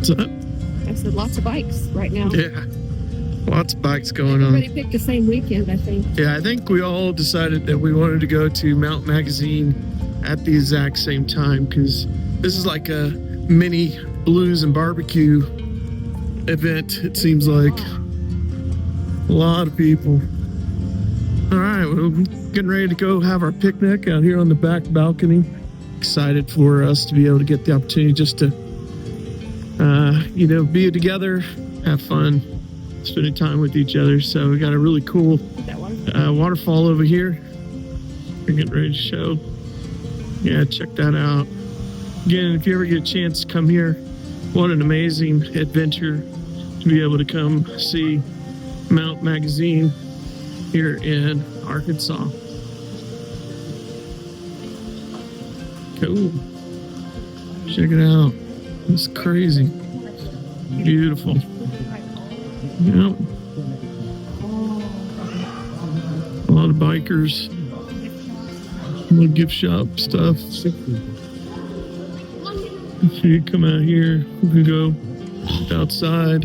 What's up? I said lots of bikes right now. Yeah, lots of bikes going on. Everybody picked the same weekend, I think. Yeah, I think we all decided that we wanted to go to Mount Magazine at the exact same time because this is like a mini blues and barbecue event, it seems like. A lot of people. All right, we're getting ready to go have our picnic out here on the back balcony. Excited for us to be able to get the opportunity just to, be together, have fun, spending time with each other. So we got a really cool waterfall over here. We're getting ready to show. Yeah, check that out. Again, if you ever get a chance to come here, what an amazing adventure to be able to come see Mount Magazine here in Arkansas. Cool. Check it out. It's crazy. Beautiful. Yep. A lot of bikers. A little gift shop stuff. So you come out here, you can go outside.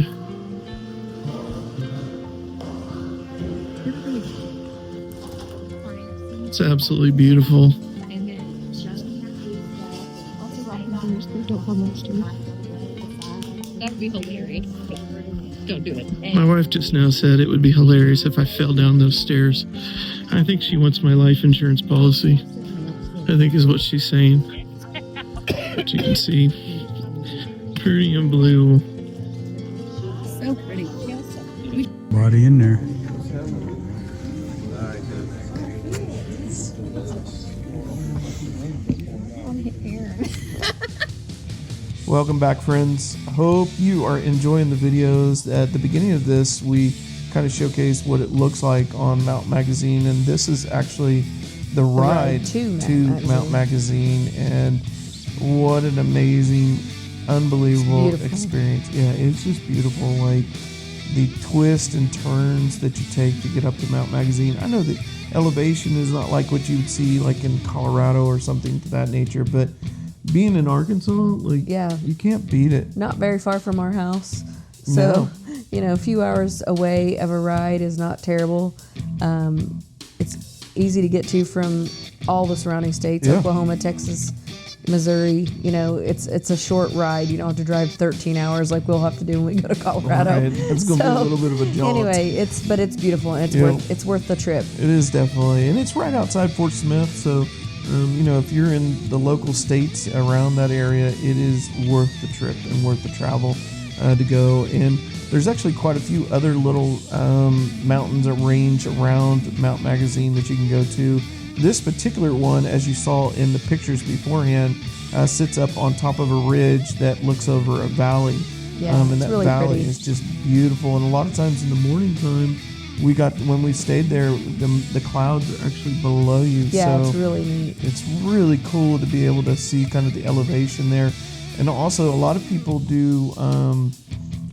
It's absolutely beautiful. That'd be hilarious. Don't do it. My wife just now said it would be hilarious if I fell down those stairs. I think she wants my life insurance policy, I think is what she's saying. But you can see, pretty unbelievable. So pretty. Body in there. Welcome back, friends. Hope you are enjoying the videos. At the beginning of this, we kind of showcased what it looks like on Mount Magazine, and this is actually the ride to Mount Magazine, and what an amazing, unbelievable experience. Yeah, it's just beautiful. Like the twists and turns that you take to get up to Mount Magazine. I know the elevation is not like what you would see like in Colorado or something to that nature, but being in Arkansas, like, you can't beat it. Not very far from our house. So, a few hours away of a ride is not terrible. It's easy to get to from all the surrounding states, Oklahoma, Texas, Missouri. It's a short ride. You don't have to drive 13 hours like we'll have to do when we go to Colorado. Right. It's going to be a little bit of a jaunt. Anyway, it's beautiful, and it's worth the trip. It is definitely. And it's right outside Fort Smith, so if you're in the local states around that area, it is worth the trip and worth the travel to go. And there's actually quite a few other little mountains that range around Mount Magazine that you can go to. This particular one, as you saw in the pictures beforehand, sits up on top of a ridge that looks over a valley. Yeah, and that really valley pretty. is just beautiful. And a lot of times in the morning time, when we stayed there, the clouds are actually below you. Yeah, so it's really neat. It's really cool to be able to see kind of the elevation there. And also, a lot of people do,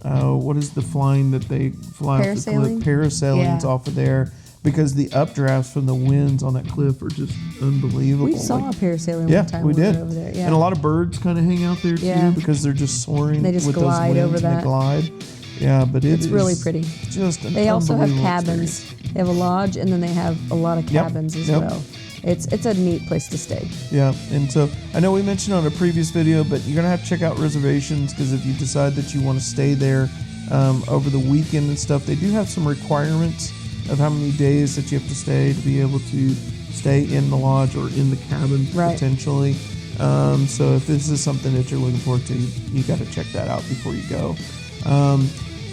what is the flying that they fly off the cliff? Parasailing's off of there, because the updrafts from the winds on that cliff are just unbelievable. We saw a parasailer one time we did. over there. Yeah. And a lot of birds kind of hang out there too, because they're just soaring. They just with glide those winds over that. And they glide. Yeah, but it's really pretty. Just an they also have unbelievable cabins. experience. They have a lodge, and then they have a lot of cabins as well. It's a neat place to stay. Yeah, and so I know we mentioned on a previous video, but you're gonna have to check out reservations, because if you decide that you want to stay there over the weekend and stuff, they do have some requirements of how many days that you have to stay to be able to stay in the lodge or in the cabin potentially. So if this is something that you're looking forward to, you got to check that out before you go.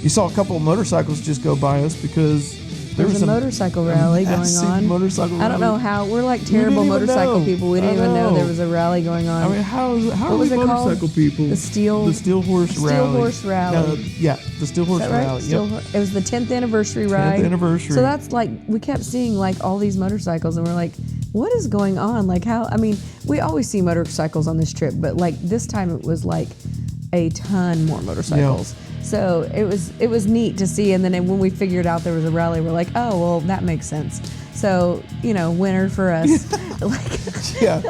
You saw a couple of motorcycles just go by us because there was a motorcycle rally going on. I don't know how. We're like terrible motorcycle people. We didn't even know there was a rally going on. I mean, how are we motorcycle people? The Steel Horse Rally. The Steel Horse Rally. Yep. It was the 10th anniversary ride. 10th anniversary. So that's like, we kept seeing like all these motorcycles, and we're like, what is going on? Like how, I mean, we always see motorcycles on this trip, but like this time it was like a ton more motorcycles. Yeah. So it was neat to see, and then when we figured out there was a rally, we're like, oh, well, that makes sense. So, winter for us. Yeah.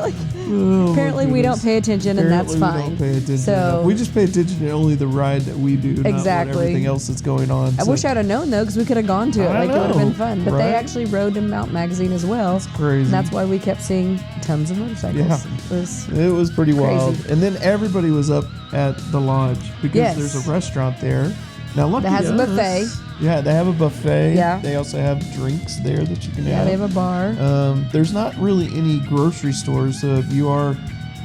Oh, Apparently we don't pay attention, and that's Apparently fine. We don't pay attention So enough. We just pay attention to only the ride that we do, not Exactly. what everything else that's going on. I wish I'd have known though, because we could have gone to it. I It would have know, been fun. But right? they actually rode to Mount Magazine as well. That's crazy. And that's why we kept seeing tons of motorcycles. Yeah. It was pretty crazy. wild. And then everybody was up at the lodge because Yes. there's a restaurant there. Now, lucky That has a us- buffet. Yeah, they have a buffet. Yeah. They also have drinks there that you can Yeah, have. they have a bar. There's not really any grocery stores, so if you are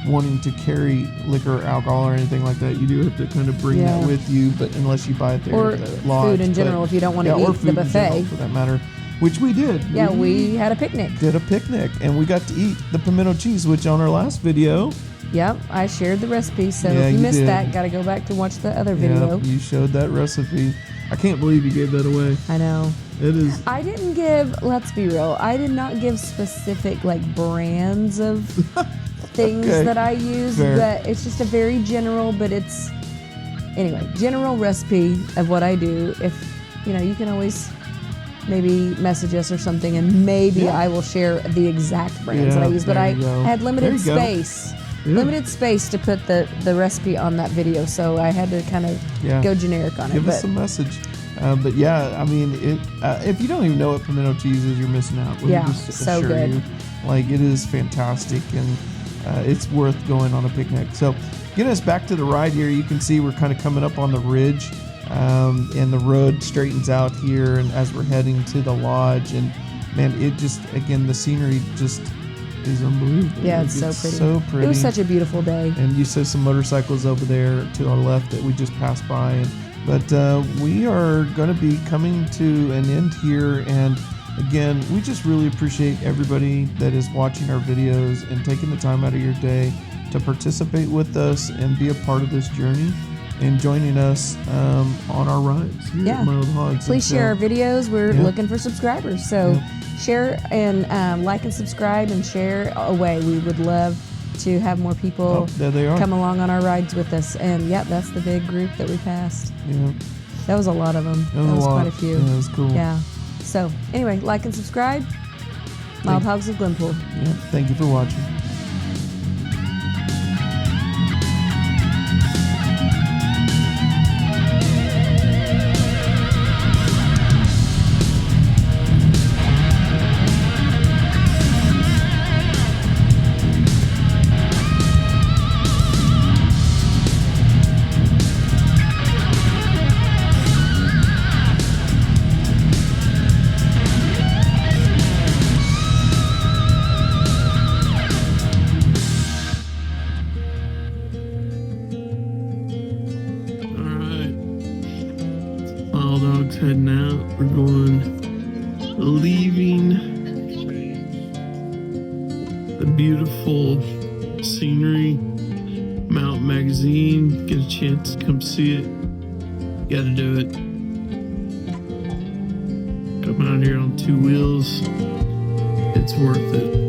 wanting to carry liquor or alcohol or anything like that, you do have to kind of bring that Yeah. with you, but unless you buy it there Or at the lodge. food in general, if you don't want to or eat the food in general, buffet. for that matter, which we did. Yeah, we had a picnic. did a picnic, and we got to eat the pimento cheese, which on our last video, Yep, I shared the recipe. So Yeah, if you you missed did. that, got to go back to watch the other video. yeah, you showed that recipe. I can't believe you gave that away. I know. It is. I didn't give, let's be real, I did not give specific brands of things Okay. that I use. Fair. But it's just a very general, general recipe of what I do. If, you can always maybe message us or something, and maybe Yeah. I will share the exact brands that I Yeah, use. But there I you go. had limited There you go. space. Yeah. Limited space to put the recipe on that video, so I had to kind of Yeah. go generic on Give it. us a message. But yeah, I mean, if you don't even know what pimento cheese is, you're missing out. Let me Yeah, just so assure good. you. It is fantastic, and it's worth going on a picnic. So, getting us back to the ride here, you can see we're kind of coming up on the ridge, and the road straightens out here, and as we're heading to the lodge, and man, it just, again, the scenery just is unbelievable. Yeah, it's so pretty. So pretty. It was such a beautiful day. And you said some motorcycles over there to our left that we just passed by. But we are going to be coming to an end here. And again, we just really appreciate everybody that is watching our videos and taking the time out of your day to participate with us and be a part of this journey and joining us on our rides here Yeah. at Mild Hogs. Please And share our videos. We're Yeah. looking for subscribers. So share and like and subscribe and share away. We would love to have more people Oh, there they are. come along on our rides with us. And yep, that's the big group that we passed. Yeah, That was a lot of them. that was a lot. quite a few. Yeah, it was cool. Yeah. So anyway, like and subscribe. Mild Hogs of Glenpool. Yeah, thank you for watching. Heading out. We're leaving the beautiful scenery, Mount Magazine. Get a chance to come see it. Got to do it. Come out here on two wheels. It's worth it.